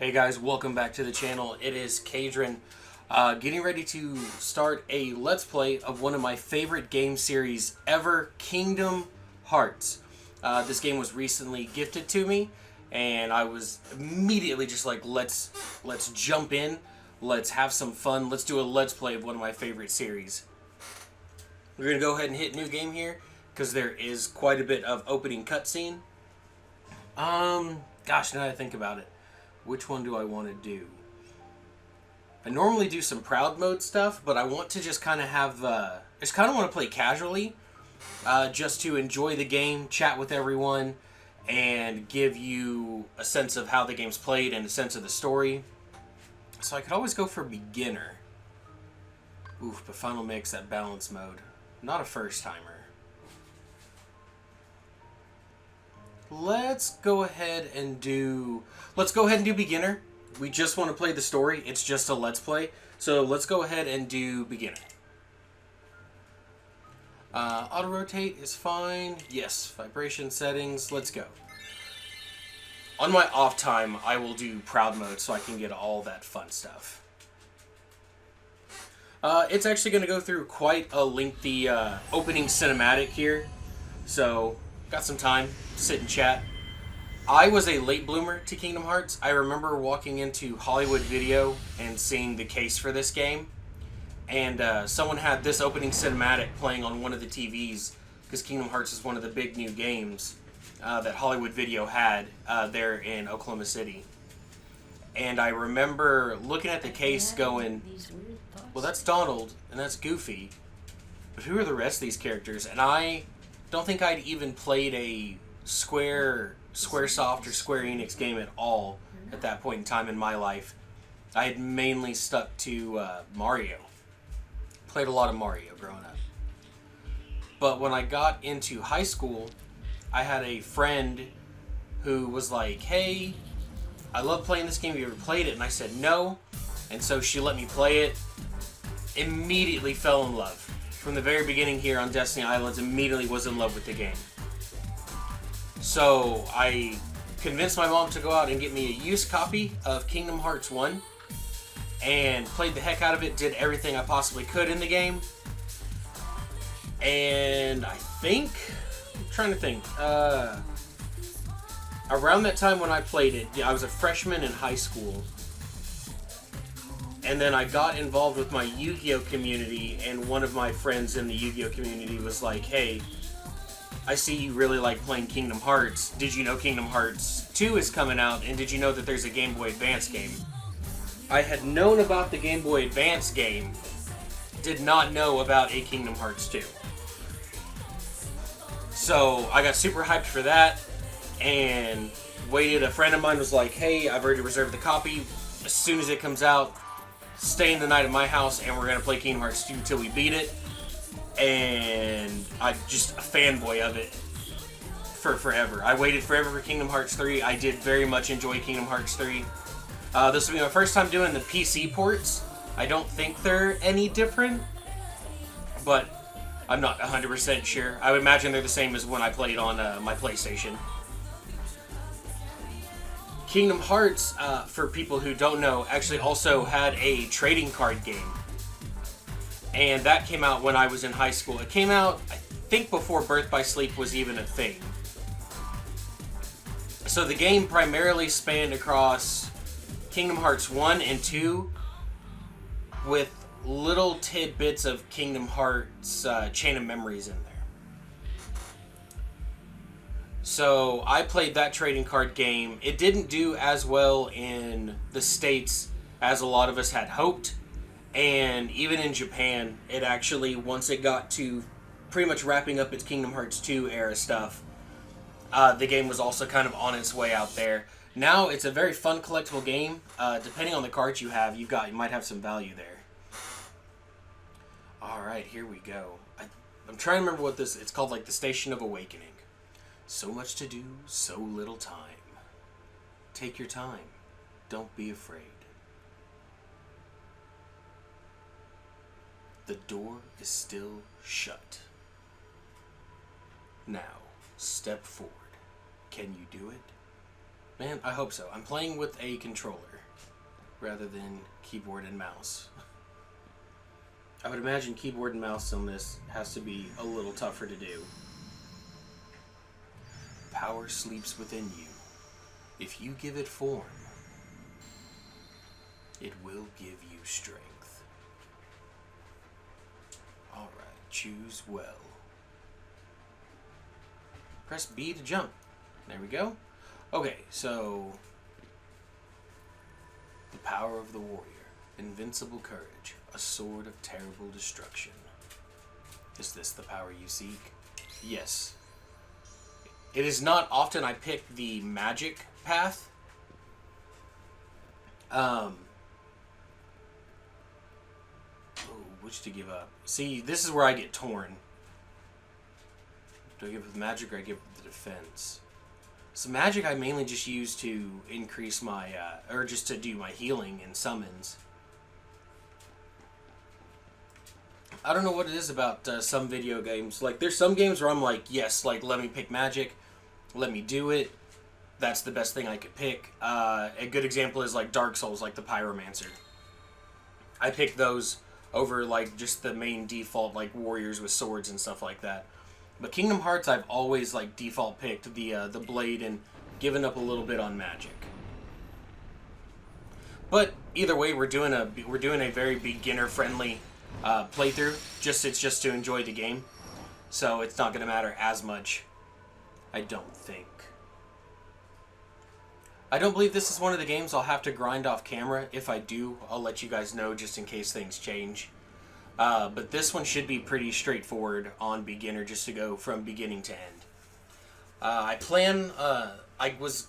Hey guys, welcome back to the channel. It is Caedren, getting ready to start a Let's Play of one of my favorite game series ever, Kingdom Hearts. This game was recently gifted to me, and I was immediately just like, let's jump in, let's have some fun, let's do a Let's Play of one of my favorite series. We're going to go ahead and hit new game here, because there is quite a bit of opening cutscene. Gosh, now that I think about it. Which one do I want to do? I normally do some proud mode stuff, but I want to just kind of have, I just kind of want to play casually, just to enjoy the game, chat with everyone, and give you a sense of how the game's played and a sense of the story. So I could always go for beginner. Oof, but final mix, that balance mode. Not a first timer. Let's go ahead and do beginner. We just want to play the story. It's just a Let's Play. So let's go ahead and do beginner. Auto rotate is fine. Yes, vibration settings. Let's go. On my off time, I will do proud mode so I can get all that fun stuff. It's actually going to go through quite a lengthy opening cinematic here. So, got some time. Sit and chat. I was a late bloomer to Kingdom Hearts. I remember walking into Hollywood Video and seeing the case for this game. And someone had this opening cinematic playing on one of the TVs, because Kingdom Hearts is one of the big new games that Hollywood Video had there in Oklahoma City. And I remember looking at the case going, well, that's Donald and that's Goofy, but who are the rest of these characters? And I don't think I'd even played a Squaresoft or Square Enix game at all at that point in time in my life. I had mainly stuck to Mario. Played a lot of Mario growing up. But when I got into high school, I had a friend who was like, hey, I love playing this game. Have you ever played it? And I said no. And so she let me play it. Immediately fell in love. From the very beginning here on Destiny Islands, immediately was in love with the game. So I convinced my mom to go out and get me a used copy of Kingdom Hearts 1 and played the heck out of it, did everything I possibly could in the game. And I think, I'm trying to think, around that time when I played it, I was a freshman in high school. And then I got involved with my Yu-Gi-Oh community, and one of my friends in the Yu-Gi-Oh community was like, hey, I see you really like playing Kingdom Hearts. Did you know Kingdom Hearts 2 is coming out, and did you know that there's a Game Boy Advance game? I had known about the Game Boy Advance game, did not know about a Kingdom Hearts 2. So I got super hyped for that, and waited. A friend of mine was like, hey, I've already reserved the copy. As soon as it comes out, staying the night at my house, and we're going to play Kingdom Hearts 2 until we beat it. And I'm just a fanboy of it for forever. I waited forever for Kingdom Hearts 3. I did very much enjoy Kingdom Hearts 3. This will be my first time doing the PC ports. I don't think they're any different, but I'm not 100% sure. I would imagine they're the same as when I played on my PlayStation. Kingdom Hearts, for people who don't know, actually also had a trading card game. And that came out when I was in high school. It came out, I think, before Birth by Sleep was even a thing. So the game primarily spanned across Kingdom Hearts 1 and 2 with little tidbits of Kingdom Hearts Chain of Memories in there. So I played that trading card game. It didn't do as well in the States as a lot of us had hoped. And even in Japan, it actually, once it got to pretty much wrapping up its Kingdom Hearts 2 era stuff, the game was also kind of on its way out there. Now, it's a very fun collectible game. Depending on the cards you have, you might have some value there. Alright, here we go. I'm trying to remember what it's called, like the Station of Awakening. So much to do, so little time. Take your time. Don't be afraid. The door is still shut. Now, step forward. Can you do it? Man, I hope so. I'm playing with a controller rather than keyboard and mouse. I would imagine keyboard and mouse on this has to be a little tougher to do. Power sleeps within you. If you give it form, it will give you strength. Alright, choose well. Press B to jump. There we go. Okay, so the power of the warrior. Invincible courage. A sword of terrible destruction. Is this the power you seek? Yes. It is not often I pick the magic path. Ooh, which to give up? See, this is where I get torn. Do I give up the magic or I give up the defense? So magic I mainly just use to increase my, or just to do my healing and summons. I don't know what it is about some video games. Like, there's some games where I'm like, yes, like, let me pick magic. Let me do it. That's the best thing I could pick. A good example is, like, Dark Souls, like the Pyromancer. I picked those over, like, just the main default, like, warriors with swords and stuff like that. But Kingdom Hearts, I've always, like, default picked the blade and given up a little bit on magic. But either way, we're doing a very beginner-friendly playthrough. It's just to enjoy the game, so it's not going to matter as much, I don't think. I don't believe this is one of the games I'll have to grind off camera. If I do, I'll let you guys know just in case things change. But this one should be pretty straightforward on beginner, just to go from beginning to end. I was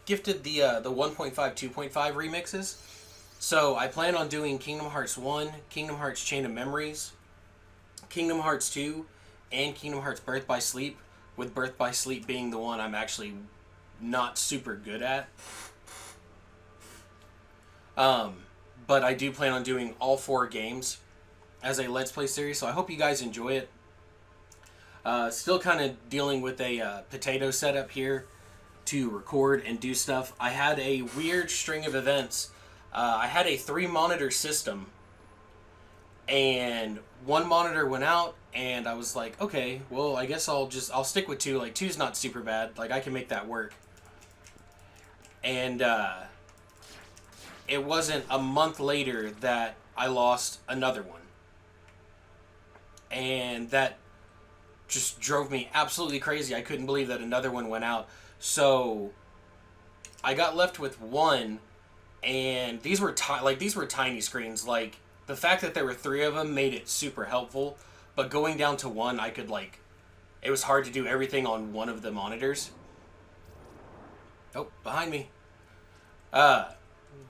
gifted the 1.5, 2.5 remixes. So I plan on doing Kingdom Hearts 1, Kingdom Hearts Chain of Memories, Kingdom Hearts 2, and Kingdom Hearts Birth by Sleep, with Birth by Sleep being the one I'm actually not super good at. But I do plan on doing all 4 games as a Let's Play series, so I hope you guys enjoy it. Still kind of dealing with a potato setup here to record and do stuff. I had a weird string of events. I had a 3-monitor system, and 1 monitor went out, and I was like, okay, well, I guess I'll stick with 2. Like, 2's not super bad. Like, I can make that work. And it wasn't a month later that I lost another one. And that just drove me absolutely crazy. I couldn't believe that another one went out. So I got left with 1. And these were tiny screens. Like, the fact that there were 3 of them made it super helpful. But going down to 1, I could, like, it was hard to do everything on one of the monitors. Oh, behind me.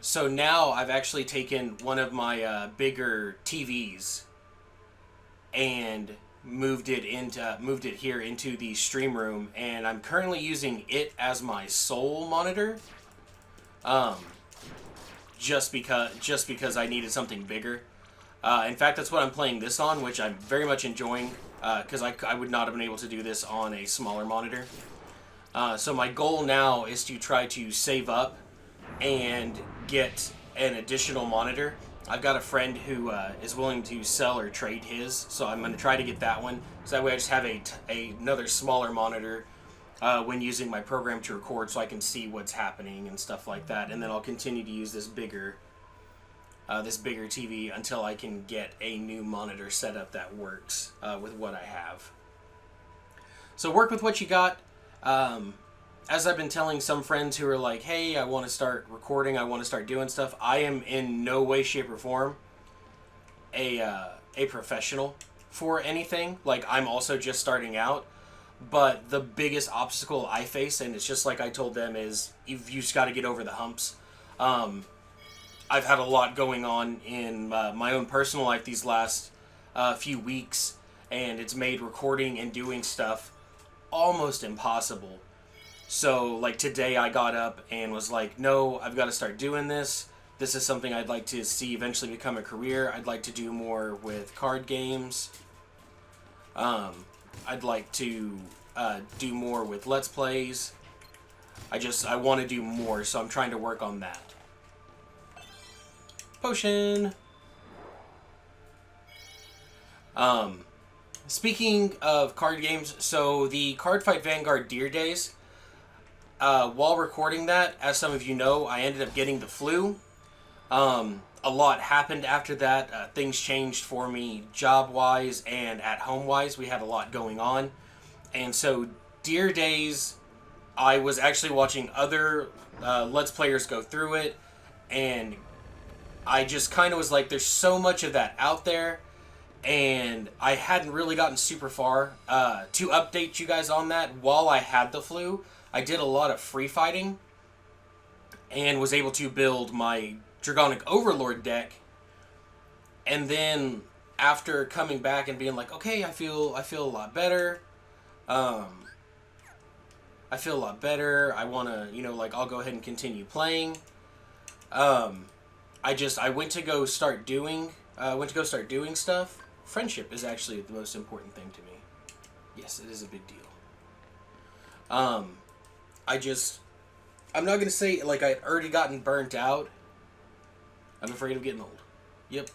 So now I've actually taken one of my bigger TVs and moved it here into the stream room, and I'm currently using it as my sole monitor. Just because I needed something bigger. In fact, that's what I'm playing this on, which I'm very much enjoying, because I would not have been able to do this on a smaller monitor. So my goal now is to try to save up and get an additional monitor. I've got a friend who is willing to sell or trade his, so I'm going to try to get that one. So that way I just have another smaller monitor when using my program to record, so I can see what's happening and stuff like that. And then I'll continue to use this bigger TV until I can get a new monitor setup that works with what I have. So work with what you got. As I've been telling some friends who are like, hey, I want to start recording, I want to start doing stuff, I am in no way, shape, or form a professional for anything. Like, I'm also just starting out. But the biggest obstacle I face, and it's just like I told them, is you just got to get over the humps. I've had a lot going on in my own personal life these last few weeks, and it's made recording and doing stuff almost impossible. So, like, today I got up and was like, no, I've got to start doing this. This is something I'd like to see eventually become a career. I'd like to do more with card games. I'd like to do more with Let's Plays. I want to do more, so I'm trying to work on that. Potion. Speaking of card games, so the Cardfight Vanguard Deer Days, while recording that, as some of you know, I ended up getting the flu. A lot happened after that. Things changed for me job-wise and at home-wise. We had a lot going on. And so Deer Days, I was actually watching other Let's Players go through it, and I just kind of was like, there's so much of that out there, and I hadn't really gotten super far. To update you guys on that, while I had the flu, I did a lot of free fighting, and was able to build my Dragonic Overlord deck, and then after coming back and being like, okay, I feel a lot better. I feel a lot better. I want to, like, I'll go ahead and continue playing. I went to go start doing stuff. Friendship is actually the most important thing to me. Yes, it is a big deal. I'm not going to say, like, I'd already gotten burnt out. I'm afraid of getting old. Yep.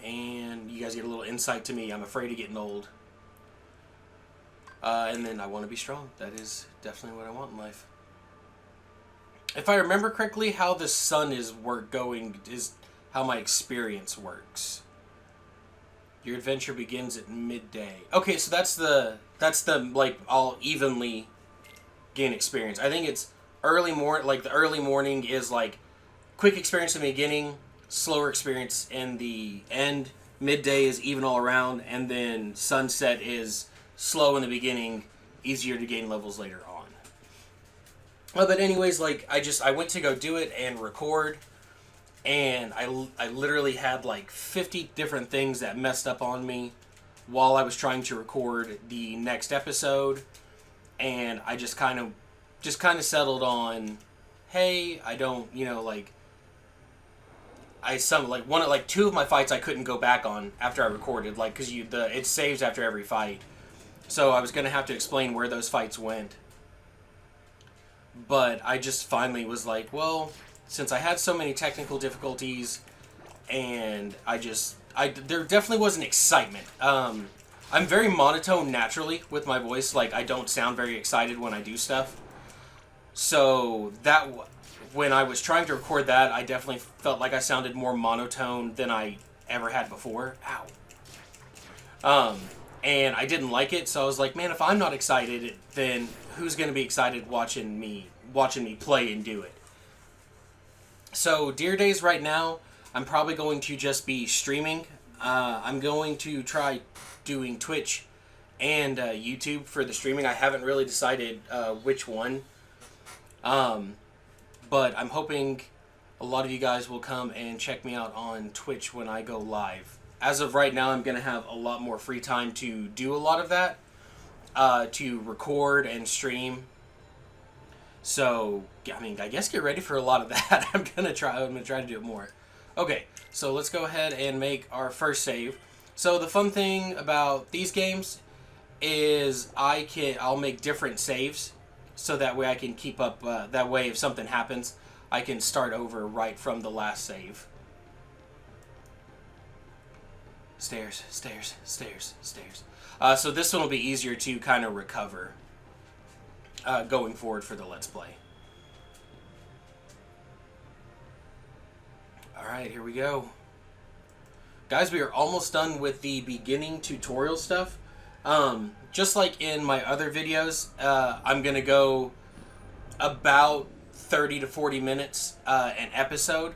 And you guys get a little insight to me. I'm afraid of getting old. And then I want to be strong. That is definitely what I want in life. If I remember correctly, how the sun is how my experience works. Your adventure begins at midday. Okay, so that's the like, I'll evenly gain experience. I think it's early morning. Like, the early morning is like quick experience in the beginning, slower experience in the end. Midday is even all around, and then sunset is slow in the beginning, easier to gain levels later on. But anyways, like, I went to go do it and record, and I literally had like 50 different things that messed up on me while I was trying to record the next episode, and I just kind of settled on, hey, I don't, like, two of my fights I couldn't go back on after I recorded, like, because it saves after every fight. So I was going to have to explain where those fights went. But I just finally was like, well, since I had so many technical difficulties, and there definitely was an excitement. I'm very monotone naturally with my voice. Like, I don't sound very excited when I do stuff. So when I was trying to record that, I definitely felt like I sounded more monotone than I ever had before. Ow. And I didn't like it, so I was like, man, if I'm not excited, then who's going to be excited watching me play and do it? So, Deer Days right now, I'm probably going to just be streaming. I'm going to try doing Twitch and YouTube for the streaming. I haven't really decided which one. But I'm hoping a lot of you guys will come and check me out on Twitch when I go live. As of right now, I'm going to have a lot more free time to do a lot of that, to record and stream. So, I mean, I guess get ready for a lot of that. I'm going to try to do it more. Okay, so let's go ahead and make our first save. So the fun thing about these games is I'll make different saves, so that way I can keep up, that way if something happens, I can start over right from the last save. Stairs, stairs, stairs, stairs. So this one will be easier to kind of recover going forward for the Let's Play. Alright, here we go. Guys, we are almost done with the beginning tutorial stuff. Just like in my other videos, I'm going to go about 30 to 40 minutes an episode.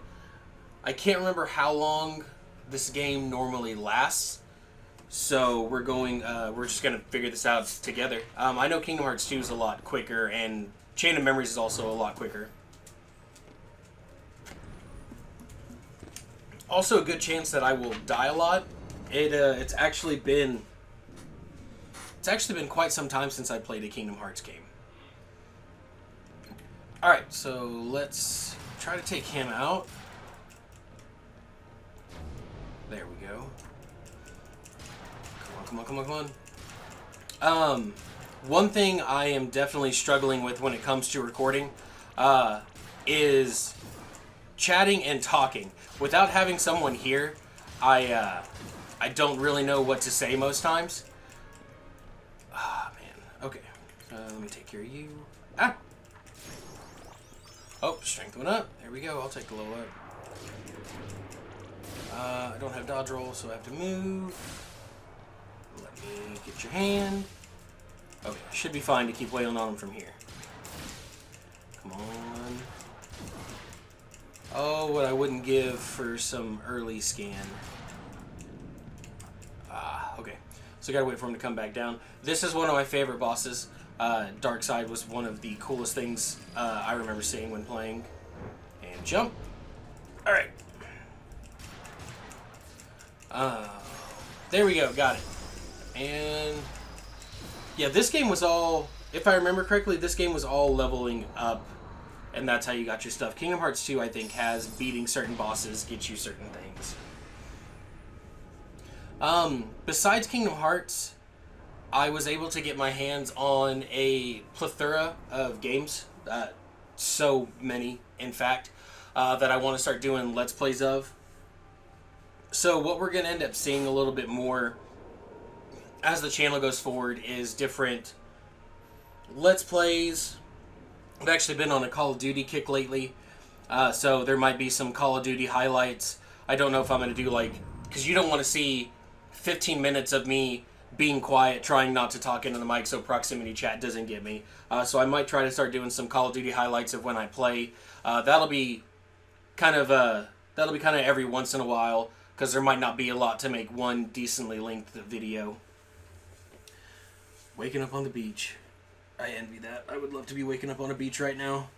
I can't remember how long this game normally lasts, so we're just gonna figure this out together. I know Kingdom Hearts 2 is a lot quicker, and Chain of Memories is also a lot quicker. Also, a good chance that I will die a lot. It's actually been quite some time since I played a Kingdom Hearts game. All right, so let's try to take him out. There we go. Come on. One thing I am definitely struggling with when it comes to recording is chatting and talking. Without having someone here, I don't really know what to say most times. Ah, man. Okay. Let me take care of you. Ah! Oh, strength went up. There we go. I'll take the low up. I don't have dodge roll, so I have to move. Let me get your hand. Okay, should be fine to keep wailing on him from here. Come on. Oh, what I wouldn't give for some early scan. Okay. So I gotta wait for him to come back down. This is one of my favorite bosses. Dark Side was one of the coolest things I remember seeing when playing. And jump. Alright. There we go, got it. And yeah, this game was all, if I remember correctly, this game was all leveling up, and that's how you got your stuff. Kingdom Hearts 2, I think, has beating certain bosses get you certain things. Besides Kingdom Hearts, I was able to get my hands on a plethora of games, so many, in fact, that I want to start doing Let's Plays of. So what we're going to end up seeing a little bit more as the channel goes forward is different Let's Plays. I've actually been on a Call of Duty kick lately, so there might be some Call of Duty highlights. I don't know if I'm going to do, like, because you don't want to see 15 minutes of me being quiet, trying not to talk into the mic so proximity chat doesn't get me. So I might try to start doing some Call of Duty highlights of when I play. That'll be kind of every once in a while, because there might not be a lot to make one decently length video. Waking up on the beach. I envy that. I would love to be waking up on a beach right now.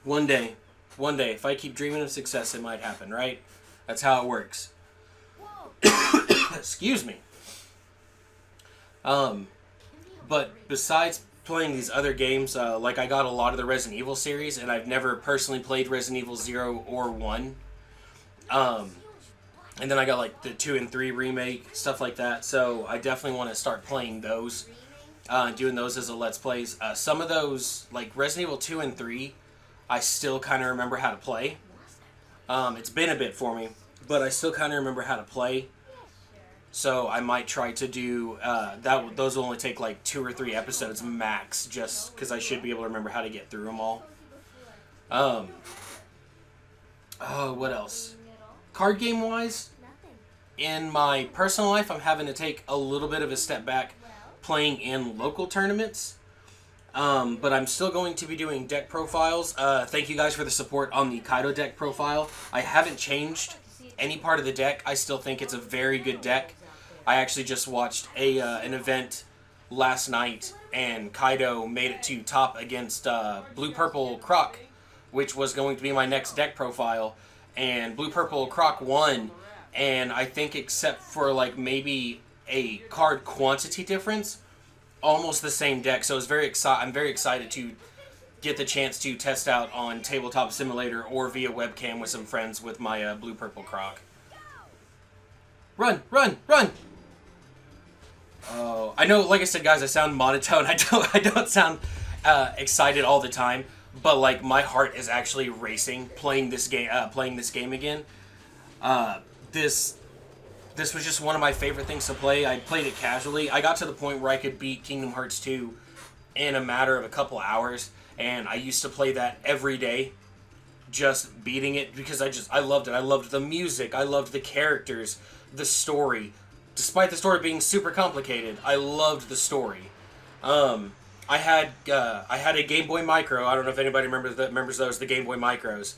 One day, if I keep dreaming of success, it might happen, right? That's how it works. Excuse me. But besides playing these other games, like I got a lot of the Resident Evil series, and I've never personally played Resident Evil 0 or 1. And then I got like the 2 and 3 remake, stuff like that. So I definitely want to start playing those, doing those as a Let's Plays. Some of those, like Resident Evil 2 and 3, I still kind of remember how to play. It's been a bit for me, but I still kind of remember how to play. So I might try to do that. Those will only take like 2 or 3 episodes max, just because I should be able to remember how to get through them all. Oh, what else? Card game wise, in my personal life, I'm having to take a little bit of a step back playing in local tournaments. But I'm still going to be doing deck profiles. Thank you guys for the support on the Kaido deck profile. I haven't changed any part of the deck. I still think it's a very good deck. I actually just watched an event last night, and Kaido made it to top against Blue Purple Croc, which was going to be my next deck profile. And Blue Purple Croc won, and I think except for like maybe a card quantity difference, almost the same deck. So it's I'm very excited to get the chance to test out on Tabletop Simulator or via webcam with some friends with my Blue Purple Croc. Run, run, run! Oh, I know, like I said, guys, I sound monotone. I don't sound excited all the time, but like my heart is actually racing playing this game again. This was just one of my favorite things to play. I played it casually. I got to the point where I could beat Kingdom Hearts 2 in a matter of a couple hours, and I used to play that every day, just beating it because I loved it. I loved the music. I loved the characters, the story. Despite the story being super complicated, I loved the story. I had a Game Boy Micro. I don't know if anybody remembers those, the Game Boy Micros.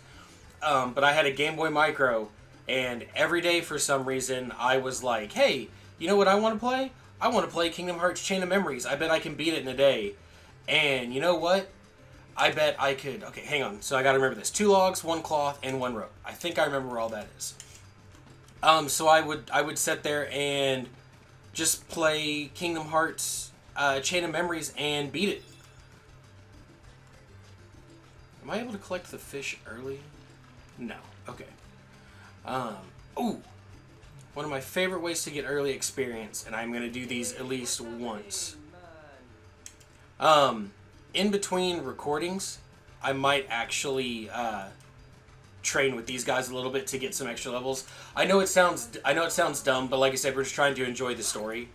But I had a Game Boy Micro, and every day for some reason I was like, hey, you know what I want to play? I want to play Kingdom Hearts Chain of Memories. I bet I can beat it in a day. And you know what? I bet I could. Okay, hang on. So I got to remember this. 2 logs, 1 cloth, and 1 rope. I think I remember where all that is. So I would sit there and just play Kingdom Hearts Chain of Memories and beat it. Am I able to collect the fish early? No. Okay. Ooh. One of my favorite ways to get early experience, and I'm going to do these at least once. In between recordings, I might actually train with these guys a little bit to get some extra levels. I know it sounds dumb, but like I said, we're just trying to enjoy the story.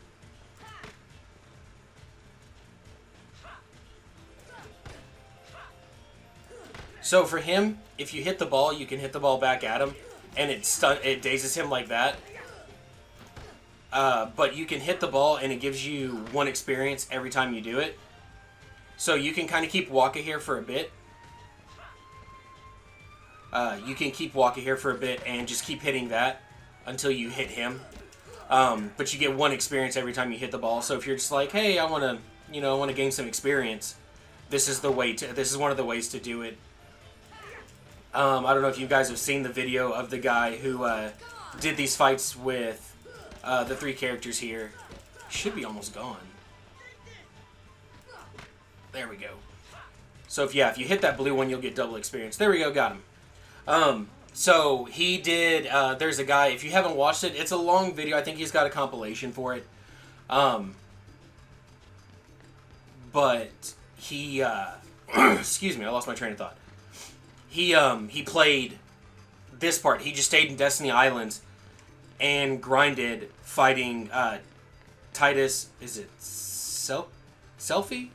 So for him, if you hit the ball, you can hit the ball back at him, and it dazes him like that. But you can hit the ball, and it gives you 1 experience every time you do it. So you can kind of keep Waka here for a bit. You can keep Waka here for a bit and just keep hitting that until you hit him. But you get 1 experience every time you hit the ball. So if you're just like, hey, I want to gain some experience, this is one of the ways to do it. I don't know if you guys have seen the video of the guy who did these fights with the 3 characters here. Should be almost gone. There we go. So if you hit that blue one, you'll get double experience. There we go, got him. So he did, there's a guy, if you haven't watched it, it's a long video. I think he's got a compilation for it. But he, excuse me, I lost my train of thought. He played this part. He just stayed in Destiny Islands and grinded fighting Titus. Is it Selkie?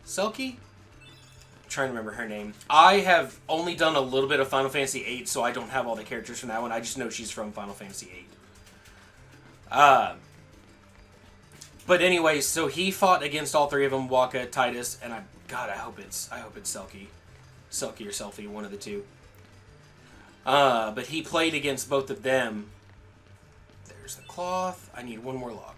I'm trying to remember her name. I have only done a little bit of Final Fantasy VIII, so I don't have all the characters from that one. I just know she's from Final Fantasy VIII. But anyways, so he fought against all 3 of them, Waka, Titus, and I hope it's Selkie. Selkie or Selfie, one of the 2. But he played against both of them. There's the cloth. I need 1 more log.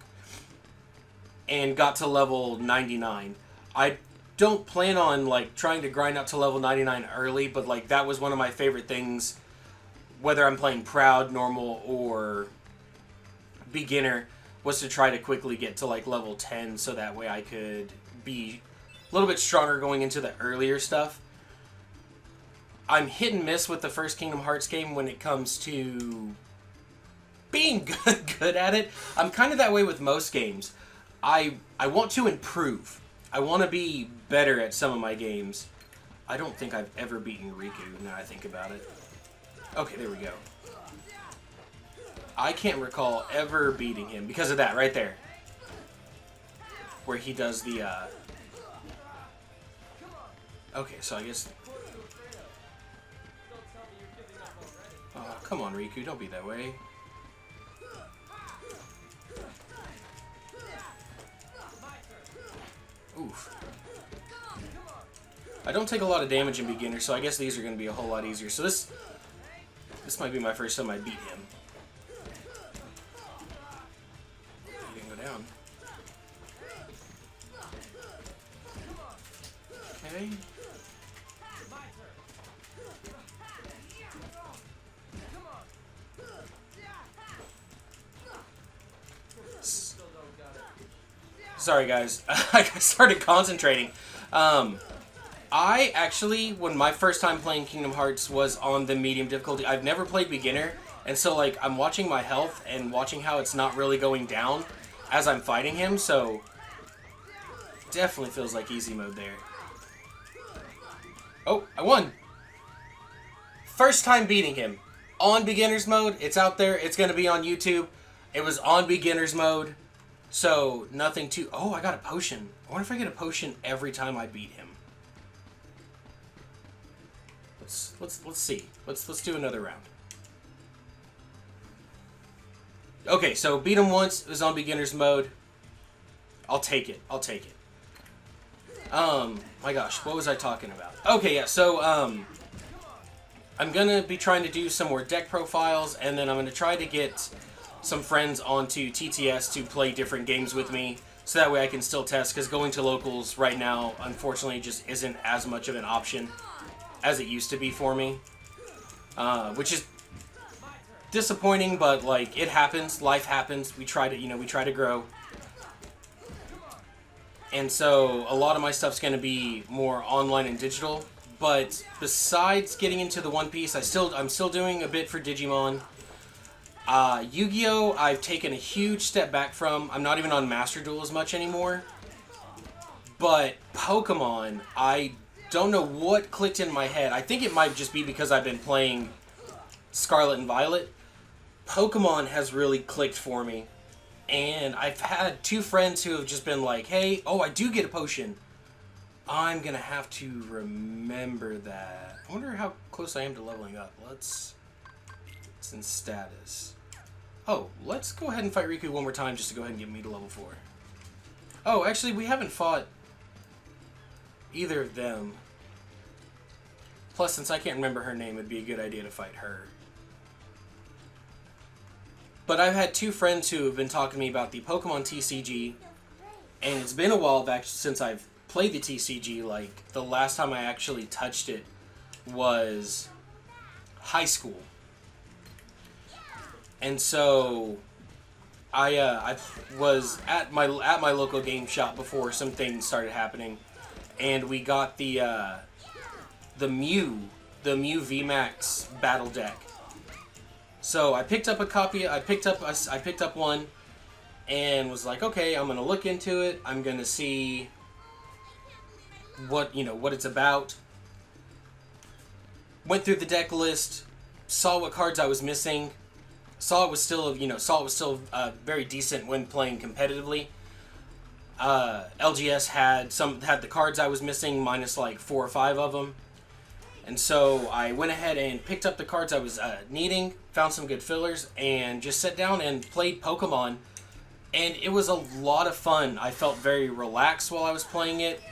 And got to level 99. I don't plan on like trying to grind up to level 99 early, but like that was one of my favorite things, whether I'm playing Proud, Normal, or Beginner, was to try to quickly get to like level 10 so that way I could be a little bit stronger going into the earlier stuff. I'm hit and miss with the first Kingdom Hearts game when it comes to being good at it. I'm kind of that way with most games. I want to improve. I want to be better at some of my games. I don't think I've ever beaten Riku, now I think about it. Okay, there we go. I can't recall ever beating him because of that right there. Where he does the, Okay, so I guess... Oh, come on, Riku, don't be that way. Oof. I don't take a lot of damage in Beginner, so I guess these are going to be a whole lot easier. So this might be my first time I beat him. He didn't go down. Okay. Sorry guys, I started concentrating. I actually, when my first time playing Kingdom Hearts was on the medium difficulty, I've never played Beginner, and so like I'm watching my health and watching how it's not really going down as I'm fighting him, so definitely feels like easy mode there. Oh, I won! First time beating him. On Beginner's mode, it's out there, it's going to be on YouTube. It was on Beginner's mode. So, nothing too... Oh, I got a potion. I wonder if I get a potion every time I beat him. Let's see. Let's do another round. Okay, so beat him once. It was on beginner's mode. I'll take it. I'll take it. My gosh, what was I talking about? Okay, yeah, so, I'm gonna be trying to do some more deck profiles, and then I'm gonna try to get some friends onto TTS to play different games with me, so that way I can still test, because going to locals right now, unfortunately, just isn't as much of an option as it used to be for me. Which is disappointing, but, like, it happens. Life happens. We try to grow. And so, a lot of my stuff's going to be more online and digital. But, besides getting into the One Piece, I'm still doing a bit for Digimon. Yu-Gi-Oh! I've taken a huge step back from. I'm not even on Master Duel as much anymore. But Pokemon, I don't know what clicked in my head. I think it might just be because I've been playing Scarlet and Violet. Pokemon has really clicked for me. And I've had two friends who have just been like, hey, oh, I do get a potion. I'm going to have to remember that. I wonder how close I am to leveling up. It's in status. Oh, let's go ahead and fight Riku one more time just to go ahead and get me to level 4. Oh, actually, we haven't fought either of them. Plus, since I can't remember her name, it'd be a good idea to fight her. But I've had two friends who have been talking to me about the Pokemon TCG, and it's been a while back since I've played the TCG. Like, the last time I actually touched it was high school. And so I was at my local game shop before some things started happening, and we got the Mew VMAX battle deck. So I picked up a copy. I picked up one, and was like, okay, I'm gonna look into it. I'm gonna see what it's about. Went through the deck list, saw what cards I was missing, saw it was still very decent when playing competitively. LGS had the cards I was missing minus like 4 or 5 of them. And so I went ahead and picked up the cards I was needing, found some good fillers, and just sat down and played Pokemon. And it was a lot of fun. I felt very relaxed while I was playing it.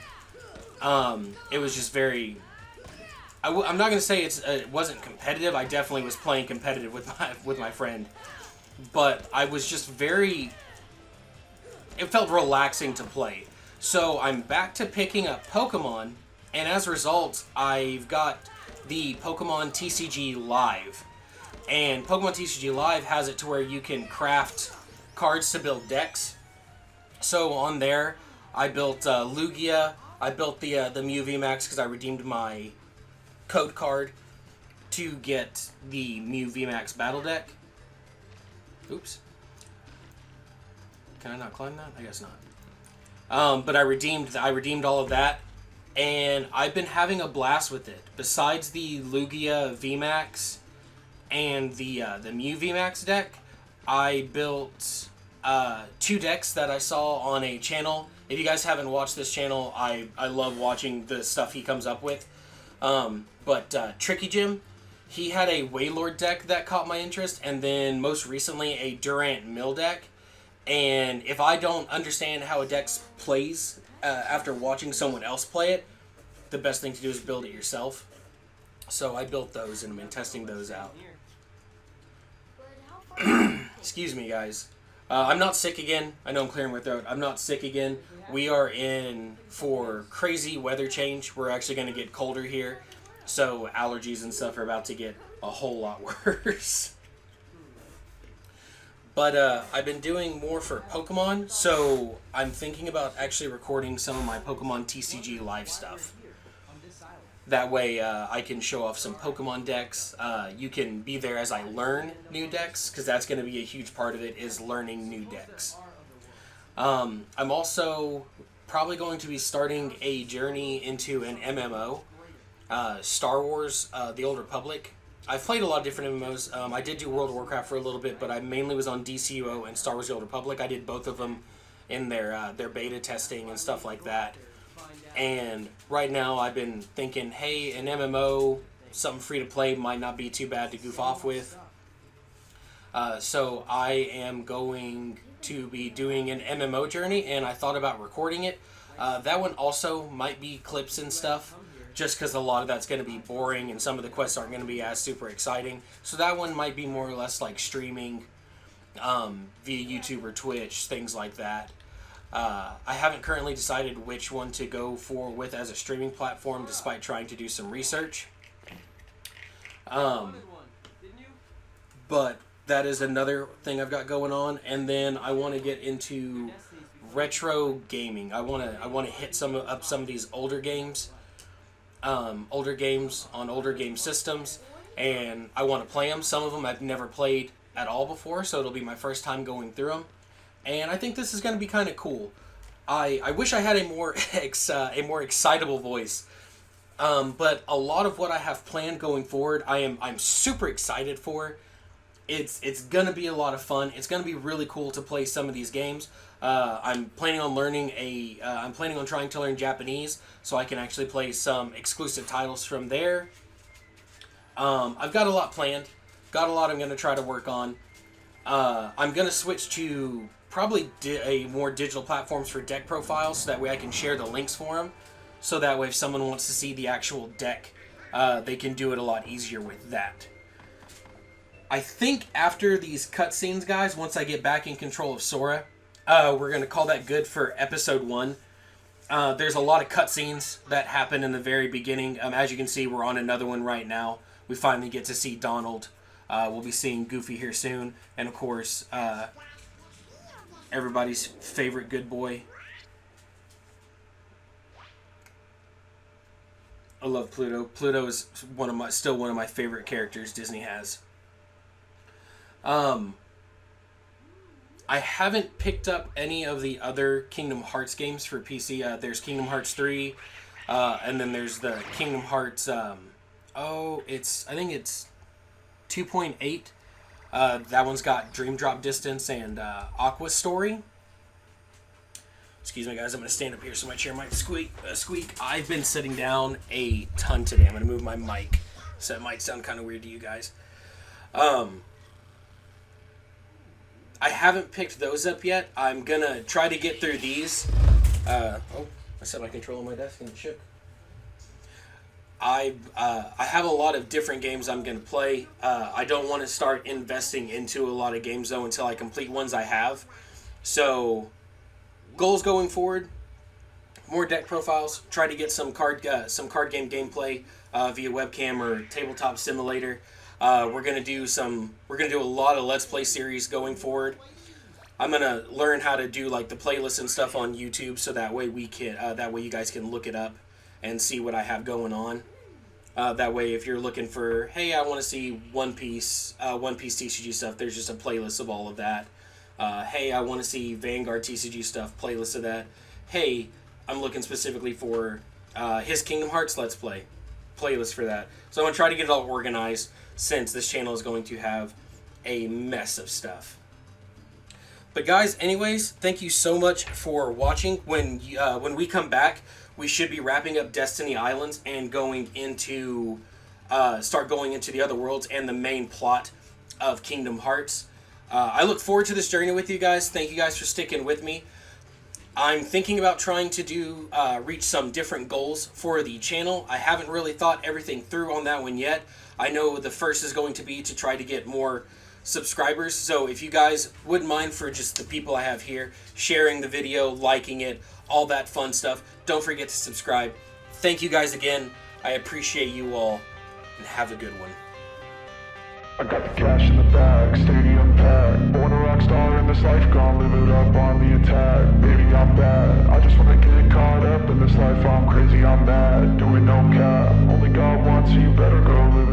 It was just very... I'm not going to say it wasn't competitive. I definitely was playing competitive with my friend. But I was just very... It felt relaxing to play. So I'm back to picking up Pokemon. And as a result, I've got the Pokemon TCG Live. And Pokemon TCG Live has it to where you can craft cards to build decks. So on there, I built Lugia. I built the Mew VMAX because I redeemed my code card to get the Mew VMAX battle deck. Oops. Can I not climb that? I guess not. But I redeemed all of that. And I've been having a blast with it. Besides the Lugia VMAX and the Mew VMAX deck, I built 2 decks that I saw on a channel. If you guys haven't watched this channel, I love watching the stuff he comes up with. But Tricky Jim, he had a Wailord deck that caught my interest, and then most recently a Durant Mill deck. And if I don't understand how a deck plays after watching someone else play it, the best thing to do is build it yourself. So I built those and I've been testing those out. Excuse me, guys. I'm not sick again. I know I'm clearing my throat. I'm not sick again. We are in for crazy weather change. We're actually going to get colder here. So allergies and stuff are about to get a whole lot worse. But I've been doing more for Pokemon, so I'm thinking about actually recording some of my Pokemon TCG Live stuff. That way I can show off some Pokemon decks. You can be there as I learn new decks, because that's going to be a huge part of it, is learning new decks. I'm also probably going to be starting a journey into an MMO, Star Wars, The Old Republic. I've played a lot of different MMOs. I did do World of Warcraft for a little bit, but I mainly was on DCUO and Star Wars The Old Republic. I did both of them in their beta testing and stuff like that. And right now I've been thinking, hey, an MMO, something free to play might not be too bad to goof off with. So I am going to be doing an MMO journey, and I thought about recording it. That one also might be clips and stuff, just because a lot of that's going to be boring and some of the quests aren't going to be as super exciting. So that one might be more or less like streaming via YouTube or Twitch, things like that. I haven't currently decided which one to go with as a streaming platform, despite trying to do some research. But that is another thing I've got going on. And then I want to get into retro gaming. I want to hit some of these older games. On older game systems, and I want to play them. Some of them I've never played at all before, so it'll be my first time going through them, and I think this is going to be kind of cool. I wish I had a more a more excitable voice. But a lot of what I have planned going forward, I'm super excited for. It's gonna be a lot of fun. It's gonna be really cool to play some of these games. I'm planning on I'm planning on trying to learn Japanese so I can actually play some exclusive titles from there. I've got a lot planned. Got a lot I'm gonna try to work on. I'm gonna switch to probably more digital platforms for deck profiles so that way I can share the links for them. So that way if someone wants to see the actual deck, they can do it a lot easier with that. I think after these cutscenes, guys, once I get back in control of Sora, we're going to call that good for episode 1. There's a lot of cutscenes that happen in the very beginning. As you can see, we're on another one right now. We finally get to see Donald. We'll be seeing Goofy here soon. And, of course, everybody's favorite good boy. I love Pluto. Pluto is still one of my favorite characters Disney has. I haven't picked up any of the other Kingdom Hearts games for PC. There's Kingdom Hearts 3, and then there's the Kingdom Hearts, I think it's 2.8. That one's got Dream Drop Distance and Aqua Story. Excuse me, guys. I'm going to stand up here so my chair might squeak. I've been sitting down a ton today. I'm going to move my mic, so it might sound kind of weird to you guys. I haven't picked those up yet. I'm going to try to get through these. I set my control on my desk and it shook. I have a lot of different games I'm going to play. I don't want to start investing into a lot of games, though, until I complete ones I have. So, goals going forward, more deck profiles, try to get some card game gameplay via webcam or tabletop simulator. We're gonna do a lot of Let's Play series going forward. I'm gonna learn how to do like the playlists and stuff on YouTube, so that way you guys can look it up and see what I have going on. That way, if you're looking for, hey, I want to see One Piece TCG stuff, there's just a playlist of all of that. Hey, I want to see Vanguard TCG stuff, playlist of that. Hey, I'm looking specifically for his Kingdom Hearts Let's Play, playlist for that. So I'm going to try to get it all organized, since this channel is going to have a mess of stuff. But guys, anyways, thank you so much for watching. When we come back, we should be wrapping up Destiny Islands and start going into the other worlds and the main plot of Kingdom Hearts. I look forward to this journey with you guys. Thank you guys for sticking with me. I'm thinking about trying to reach some different goals for the channel. I haven't really thought everything through on that one yet. I know the first is going to be to try to get more subscribers. So if you guys wouldn't mind, for just the people I have here, sharing the video, liking it, all that fun stuff, don't forget to subscribe. Thank you guys again. I appreciate you all, and have a good one. I got the cash in the bag, stadium packed. Born a rock star in this life, gone live it up on the attack. Baby, I'm bad, I just wanna get caught up in this life. I'm crazy, I'm mad, doing no cap. Only God wants you, better go live